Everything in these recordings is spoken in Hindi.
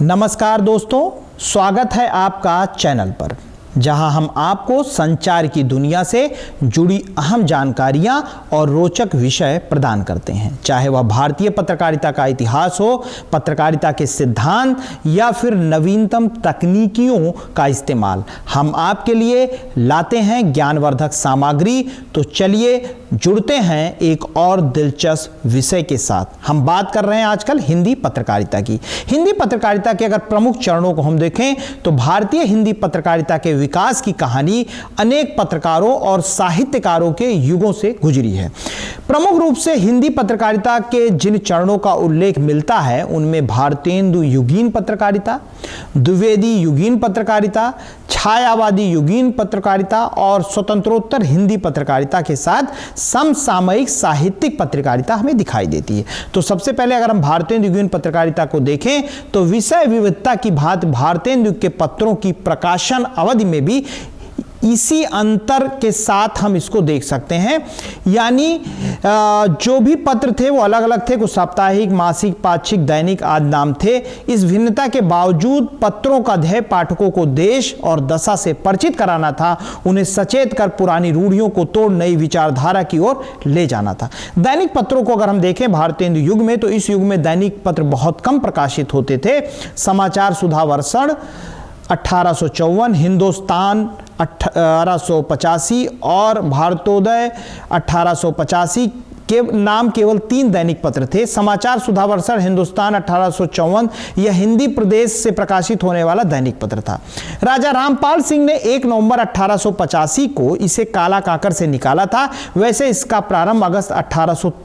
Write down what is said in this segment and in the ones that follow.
नमस्कार दोस्तों, स्वागत है आपका चैनल पर, जहां हम आपको संचार की दुनिया से जुड़ी अहम जानकारियां और रोचक विषय प्रदान करते हैं। चाहे वह भारतीय पत्रकारिता का इतिहास हो, पत्रकारिता के सिद्धांत या फिर नवीनतम तकनीकियों का इस्तेमाल, हम आपके लिए लाते हैं ज्ञानवर्धक सामग्री। तो चलिए जुड़ते हैं एक और दिलचस्प विषय के साथ। हम बात कर रहे हैं आजकल हिंदी पत्रकारिता की। हिंदी पत्रकारिता के अगर प्रमुख चरणों को हम देखें तो भारतीय हिंदी पत्रकारिता के विकास की कहानी अनेक पत्रकारों और साहित्यकारों के युगों से गुजरी है। प्रमुख रूप से हिंदी पत्रकारिता के जिन चरणों का उल्लेख मिलता है उनमें भारतेंदु युगीन पत्रकारिता, द्विवेदी युगीन पत्रकारिता, छायावादी युगीन पत्रकारिता और स्वतंत्रोत्तर हिंदी पत्रकारिता के साथ समसामयिक साहित्यिक पत्रकारिता हमें दिखाई देती है। तो सबसे पहले अगर हम भारतेंदु युगीन पत्रकारिता को देखें तो विषय विविधता की भांति भारतेंदु युग के पत्रों की प्रकाशन अवधि में भी इसी अंतर के साथ हम इसको देख सकते हैं। यानी जो भी पत्र थे वो अलग अलग थे, कुछ साप्ताहिक, मासिक, पाक्षिक, दैनिक आदि नाम थे। इस भिन्नता के बावजूद पत्रों का ध्येय पाठकों को देश और दशा से परिचित कराना था, उन्हें सचेत कर पुरानी रूढ़ियों को तोड़ नई विचारधारा की ओर ले जाना था। दैनिक पत्रों को अगर हम देखें भारतेंदु युग में, तो इस युग में दैनिक पत्र बहुत कम प्रकाशित होते थे। समाचार सुधा वर्षण 1854, हिंदुस्तान 1885 और भारतोदय 1885 के नाम केवल 3 दैनिक पत्र थे। समाचार सुधा वर्षण, हिंदुस्तान 1854 यह हिंदी प्रदेश से प्रकाशित होने वाला दैनिक पत्र था। राजा रामपाल सिंह ने 1 नवंबर 1885 को इसे काला काकर से निकाला था। वैसे इसका प्रारंभ अगस्त 1883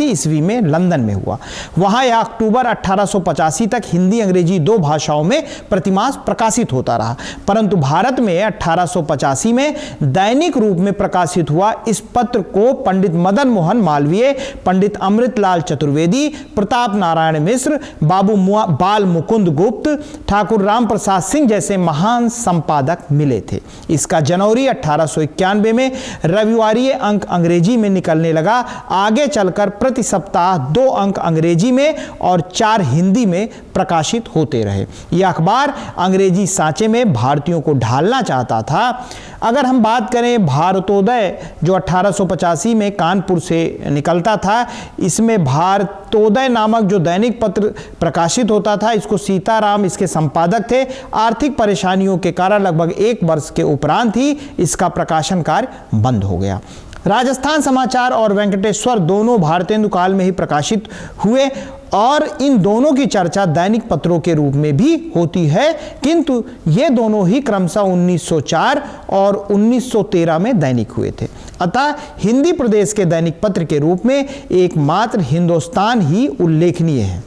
ईस्वी में लंदन में हुआ। वहां यह अक्टूबर 1885 तक हिंदी अंग्रेजी 2 भाषाओं में प्रतिमास प्रकाशित होता रहा, परंतु भारत में 1885 में दैनिक रूप में प्रकाशित हुआ। इस पत्र को पंडित मदन मोहन मालवीय, पंडित अमृतलाल चतुर्वेदी, प्रताप नारायण मिश्र, बाल मुकुंद गुप्त, ठाकुर राम प्रसाद सिंह जैसे महान संपादक मिले थे। इसका जनवरी 1891 में रविवारीय अंक अंग्रेजी में निकलने लगा। आगे चलकर प्रति सप्ताह 2 अंक अंग्रेजी में और 4 हिंदी में प्रकाशित होते रहे। यह अखबार अंग्रेजी सांचे में भारतीयों को ढालना चाहता था। अगर हम बात करें भारतोदय जो 1885 में कानपुर से निकलता था, इसमें भारतोदय नामक जो दैनिक पत्र प्रकाशित होता था, इसको सीताराम इसके संपादक थे। आर्थिक परेशानियों के कारण लगभग 1 वर्ष के उपरांत ही इसका प्रकाशन कार्य बंद हो गया। राजस्थान समाचार और वेंकटेश्वर दोनों भारतेंदु काल में ही प्रकाशित हुए और इन दोनों की चर्चा दैनिक पत्रों के रूप में भी होती है, किंतु ये दोनों ही क्रमशः 1904 और 1913 में दैनिक हुए थे। अतः हिंदी प्रदेश के दैनिक पत्र के रूप में एकमात्र हिंदुस्तान ही उल्लेखनीय है।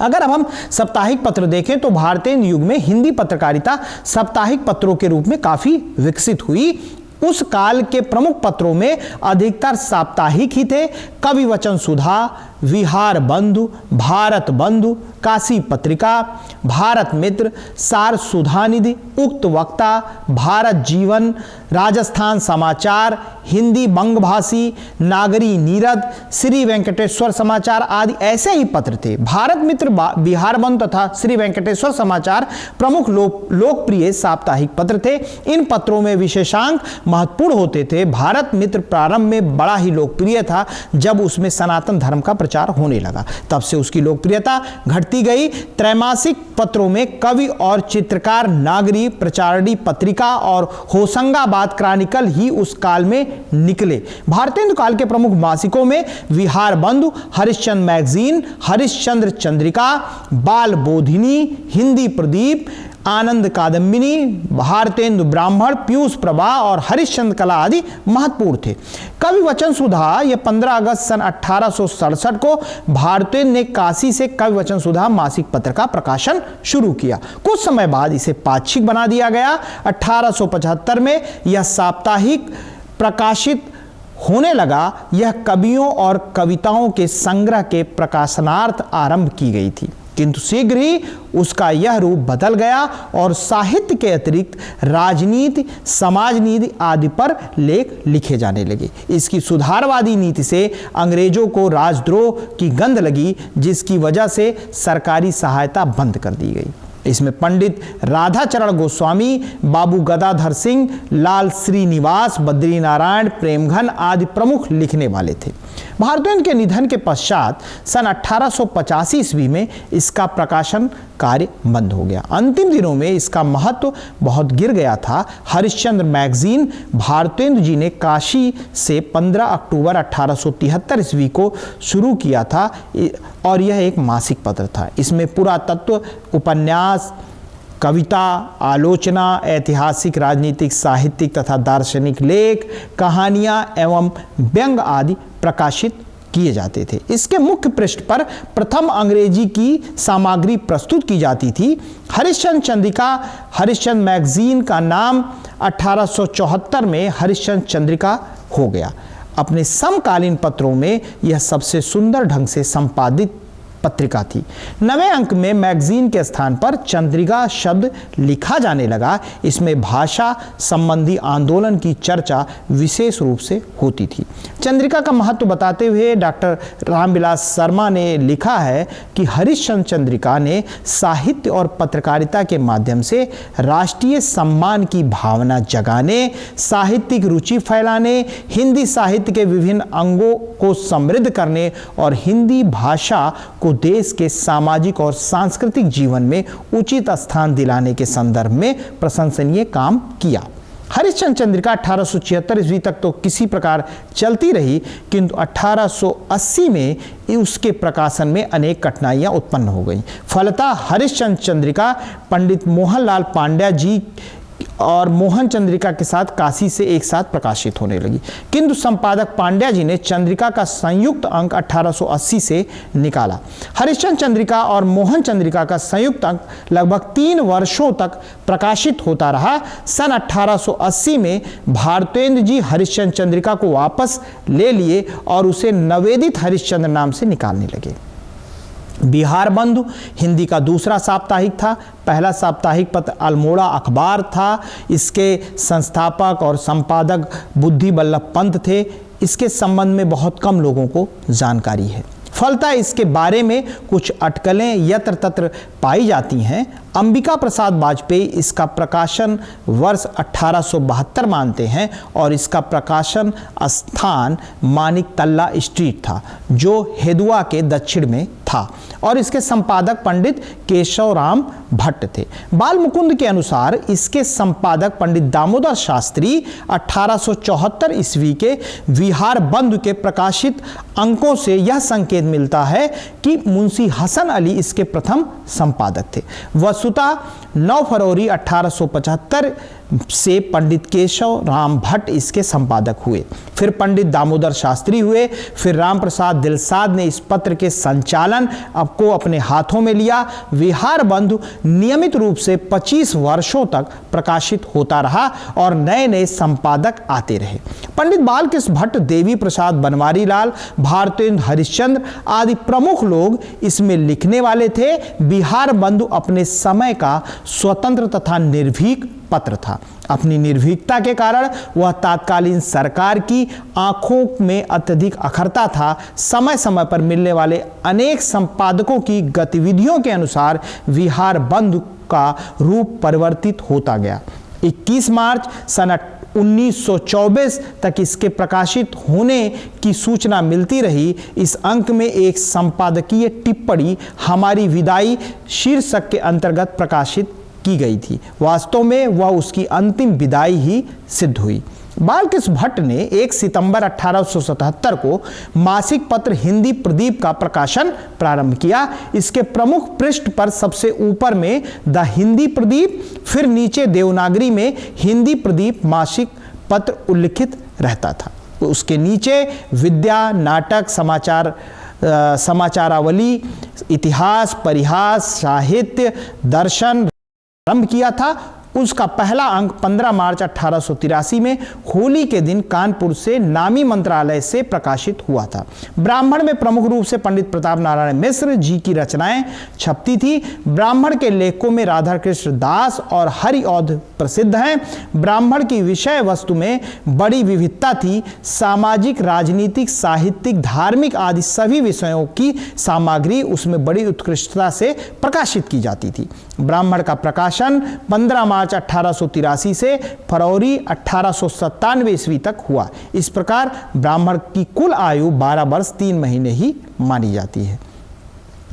अगर अब हम साप्ताहिक पत्र देखें तो भारतेंदु युग में हिंदी पत्रकारिता साप्ताहिक पत्रों के रूप में काफी विकसित हुई। उस काल के प्रमुख पत्रों में अधिकतर साप्ताहिक ही थे। कवि वचन सुधा, विहार बंधु, भारत बंधु, काशी पत्रिका, भारत मित्र, सार सुधानिधि, उक्त वक्ता, भारत जीवन, राजस्थान समाचार, हिंदी बंगभाषी, नागरी नीरद, श्री वेंकटेश्वर समाचार आदि ऐसे ही पत्र थे। भारत मित्र, बिहार बंधु तथा श्री वेंकटेश्वर समाचार प्रमुख लोकप्रिय साप्ताहिक पत्र थे। इन पत्रों में विशेषांक महत्वपूर्ण होते थे। भारत मित्र प्रारंभ में बड़ा ही लोकप्रिय था। जब उसमें सनातन धर्म का प्रचार होने लगा, तब से उसकी लोकप्रियता घटती गई। त्रैमासिक पत्रों में कवि और चित्रकार नागरी, प्रचारणी पत्रिका और होशंगाबाद क्रॉनिकल ही उस काल में निकले। भारतेंदु काल के प्रमुख मासिकों में विहार बंधु, हरिश्चंद्र मैगजीन, हरिश्चंद्र चंद्रिका, बाल बोधिनी, हिंदी प्रदीप, आनंद कादम्बिनी, भारतेंदु ब्राह्मण, पीयूष प्रभा और हरिश्चंद्र कला आदि महत्वपूर्ण थे। कवि वचन सुधा यह 15 अगस्त सन 1867 को भारतेंदु ने काशी से कवि वचन सुधा मासिक पत्र का प्रकाशन शुरू किया। कुछ समय बाद इसे पाक्षिक बना दिया गया। 1875 में यह साप्ताहिक प्रकाशित होने लगा। यह कवियों और कविताओं के संग्रह के प्रकाशनार्थ आरंभ की गई थी। किंतु शीघ्र ही उसका यह रूप बदल गया और साहित्य के अतिरिक्त राजनीति, समाजनीति आदि पर लेख लिखे जाने लगे। इसकी सुधारवादी नीति से अंग्रेजों को राजद्रोह की गंध लगी, जिसकी वजह से सरकारी सहायता बंद कर दी गई। इसमें पंडित राधाचरण गोस्वामी, बाबू गदाधर सिंह, लाल श्रीनिवास, बद्रीनारायण, प्रेमघन आदि प्रमुख लिखने वाले थे। भारतेंदु के निधन के पश्चात सन 1885 ईस्वी में इसका प्रकाशन कार्य बंद हो गया। अंतिम दिनों में इसका महत्व बहुत गिर गया था। हरिश्चंद्र मैगजीन भारतेंदु जी ने काशी से 15 अक्टूबर 1873 ईस्वी को शुरू किया था और यह एक मासिक पत्र था। इसमें पुरातत्व, उपन्यास, कविता, आलोचना, ऐतिहासिक, राजनीतिक, साहित्यिक तथा दार्शनिक लेख, कहानियां एवं व्यंग आदि प्रकाशित किए जाते थे। इसके मुख्य पृष्ठ पर प्रथम अंग्रेजी की सामग्री प्रस्तुत की जाती थी। हरिश्चंद्र चंद्रिका, हरिश्चंद्र मैगजीन का नाम 1874 में हरिश्चंद्र चंद्रिका हो गया। अपने समकालीन पत्रों में यह सबसे सुंदर ढंग से संपादित पत्रिका थी। 9वें अंक में मैगजीन के स्थान पर चंद्रिका शब्द लिखा जाने लगा। इसमें भाषा संबंधी आंदोलन की चर्चा विशेष रूप से होती थी। चंद्रिका का महत्व बताते हुए डॉक्टर रामविलास शर्मा ने लिखा है कि हरिश्चंद्र चंद्रिका ने साहित्य और पत्रकारिता के माध्यम से राष्ट्रीय सम्मान की भावना जगाने, साहित्यिक रुचि फैलाने, हिंदी साहित्य के विभिन्न अंगों को समृद्ध करने और हिंदी भाषा को देश के सामाजिक और सांस्कृतिक जीवन में उचित स्थान दिलाने के संदर्भ में प्रशंसनीय काम किया। हरिश्चंद्र चंद्रिका 1876 ईस्वी तक तो किसी प्रकार चलती रही, किंतु 1880 में उसके प्रकाशन में अनेक कठिनाइयां उत्पन्न हो गईं। फलतः हरिश्चंद्र चंद्रिका पंडित मोहनलाल पांड्या जी और मोहन चंद्रिका के साथ काशी से एक साथ प्रकाशित होने लगी। किंतु संपादक पांड्या जी ने चंद्रिका का संयुक्त अंक 1880 से निकाला। हरिश्चंद्र चंद्रिका और मोहन चंद्रिका का संयुक्त अंक लगभग 3 वर्षों तक प्रकाशित होता रहा। सन 1880 में भारतेंदु जी हरिश्चंद्र चंद्रिका को वापस ले लिए और उसे नवेदित हरिश्चंद्र नाम से निकालने लगे। बिहार बंधु हिंदी का दूसरा साप्ताहिक था। पहला साप्ताहिक पत्र अल्मोड़ा अखबार था। इसके संस्थापक और संपादक बुद्धि बल्लभ पंत थे। इसके संबंध में बहुत कम लोगों को जानकारी है। फलतः इसके बारे में कुछ अटकलें यत्र तत्र पाई जाती हैं। अंबिका प्रसाद वाजपेयी इसका प्रकाशन वर्ष 1872 मानते हैं और इसका प्रकाशन स्थान मानिक तल्ला स्ट्रीट था, जो हेदुआ के दक्षिण में था, और इसके संपादक पंडित केशव राम भट्ट थे। बाल मुकुंद के अनुसार इसके संपादक पंडित दामोदर शास्त्री 1874 ईस्वी के विहार बंधु के प्रकाशित अंकों से यह संकेत मिलता है कि मुंशी हसन अली इसके प्रथम संपादक थे। वस्तुतः 9 फरवरी 1875 से पंडित केशव राम भट्ट इसके संपादक हुए, फिर पंडित दामोदर शास्त्री हुए, फिर राम प्रसाद दिलसाद ने इस पत्र के संचालन को अपने हाथों में लिया। विहार बंधु नियमित रूप से 25 वर्षों तक प्रकाशित होता रहा और नए नए संपादक आते रहे। पंडित बालकृष्ण भट्ट, देवी प्रसाद बनवारी लाल, भारतेंदु हरिश्चंद्र आदि प्रमुख लोग इसमें लिखने वाले थे। बिहार बंधु अपने समय का स्वतंत्र तथा निर्भीक पत्र था। अपनी निर्भीकता के कारण वह तत्कालीन सरकार की आंखों में अत्यधिक अखरता था। समय समय पर मिलने वाले अनेक संपादकों की गतिविधियों के अनुसार विहार बंधु का रूप परिवर्तित होता गया। 21 मार्च सन 1924 तक इसके प्रकाशित होने की सूचना मिलती रही। इस अंक में एक संपादकीय टिप्पणी हमारी विदाई शीर्षक के अंतर्गत प्रकाशित की गई थी। वास्तव में वह उसकी अंतिम विदाई ही सिद्ध हुई। बालकृष्ण भट्ट ने 1 सितंबर 1877 को मासिक पत्र हिंदी प्रदीप का प्रकाशन प्रारंभ किया। इसके प्रमुख पृष्ठ पर सबसे ऊपर में द हिंदी प्रदीप, फिर नीचे देवनागरी में हिंदी प्रदीप मासिक पत्र उल्लिखित रहता था। उसके नीचे विद्या, नाटक, समाचारावली, इतिहास, परिहास, साहित्य, दर्शन आरंभ किया था। उसका पहला अंक 15 मार्च 1883 में होली के दिन कानपुर से नामी मंत्रालय से प्रकाशित हुआ था। ब्राह्मण में प्रमुख रूप से पंडित प्रताप नारायण मिश्र जी की रचनाएं छपती थी। ब्राह्मण के लेखकों में राधा कृष्ण दास और हरिऔध प्रसिद्ध हैं। ब्राह्मण की विषय वस्तु में बड़ी विविधता थी। सामाजिक, राजनीतिक, साहित्यिक, धार्मिक आदि सभी विषयों की सामग्री उसमें बड़ी उत्कृष्टता से प्रकाशित की जाती थी। ब्राह्मण का प्रकाशन 15 मार्च 1883 से फरवरी 1897 ईस्वी तक हुआ। इस प्रकार ब्राह्मण की कुल आयु 12 वर्ष 3 महीने ही मानी जाती है।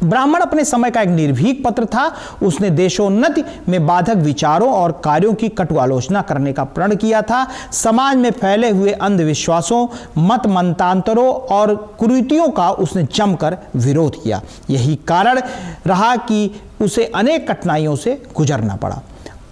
ब्राह्मण अपने समय का एक निर्भीक पत्र था। उसने देशोन्नति में बाधक विचारों और कार्यों की कटु आलोचना करने का प्रण किया था। समाज में फैले हुए अंधविश्वासों, मत मंतांतरों और कुरीतियों का उसने जमकर विरोध किया। यही कारण रहा कि उसे अनेक कठिनाइयों से गुजरना पड़ा।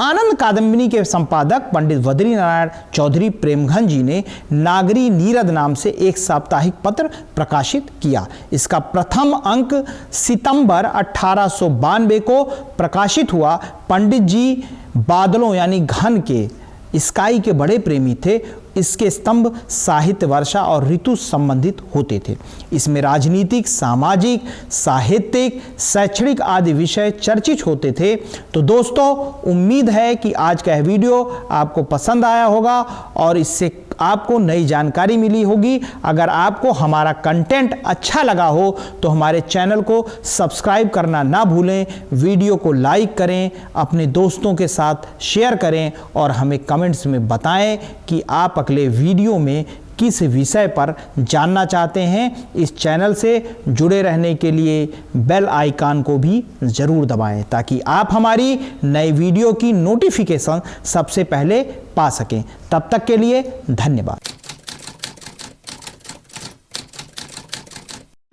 आनंद कादंबिनी के संपादक पंडित बद्री नारायण चौधरी प्रेमघन जी ने नागरी नीरद नाम से एक साप्ताहिक पत्र प्रकाशित किया। इसका प्रथम अंक सितंबर 1892 को प्रकाशित हुआ। पंडित जी बादलों यानी घन के, स्काई के बड़े प्रेमी थे। इसके स्तंभ साहित्य, वर्षा और ऋतु संबंधित होते थे। इसमें राजनीतिक, सामाजिक, साहित्यिक, शैक्षणिक आदि विषय चर्चित होते थे। तो दोस्तों, उम्मीद है कि आज का यह वीडियो आपको पसंद आया होगा और इससे आपको नई जानकारी मिली होगी। अगर आपको हमारा कंटेंट अच्छा लगा हो तो हमारे चैनल को सब्सक्राइब करना ना भूलें, वीडियो को लाइक करें, अपने दोस्तों के साथ शेयर करें और हमें कमेंट्स में बताएं कि आप अगले वीडियो में किस विषय पर जानना चाहते हैं। इस चैनल से जुड़े रहने के लिए बेल आइकन को भी ज़रूर दबाएं ताकि आप हमारी नई वीडियो की नोटिफिकेशन सबसे पहले पा सकें। तब तक के लिए धन्यवाद।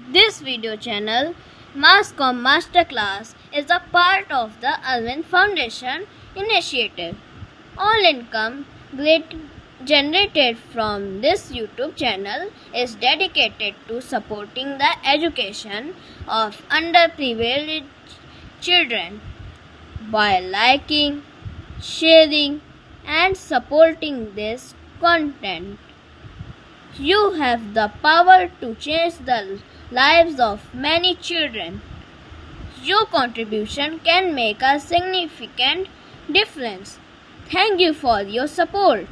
This video channel, Masscom Masterclass, is a part of the Alvin Foundation initiative. All income generated from this YouTube channel is dedicated to supporting the education of underprivileged children. By liking, sharing and supporting this content, you have the power to change the lives of many children. Your contribution can make a significant difference. Thank you for your support.